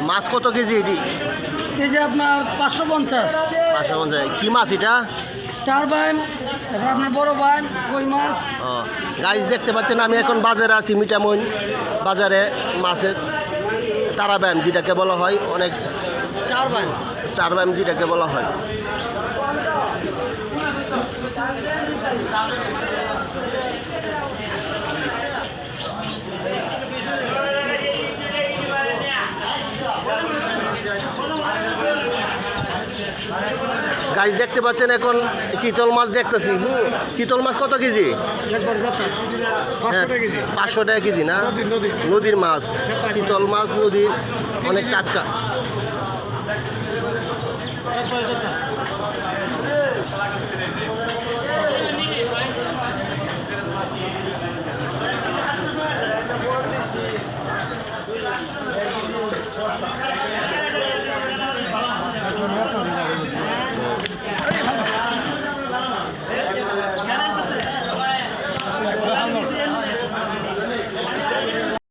মাছ কত কেজি এটি? কেজি আপনার 550। 550। কি মাছ এটা? স্টার বাইম, তারপর আপনার বড় বাইম, কই মাছ। ও গাইস, দেখতে পাচ্ছেন আমি এখন বাজারে আছি, মিঠামইন বাজারে। মাছের তারা ব্যায়াম যেটাকে বলা হয়, অনেক স্টার বাইম। স্টার ব্যায়াম যেটাকে বলা হয়। গাইস দেখতে পাচ্ছেন এখন চিতল মাছ দেখতেছি। চিতল মাছ কত কেজি? 500 টাকা কেজি না? নদীর মাছ, চিতল মাছ নদীর, অনেক টাটকা।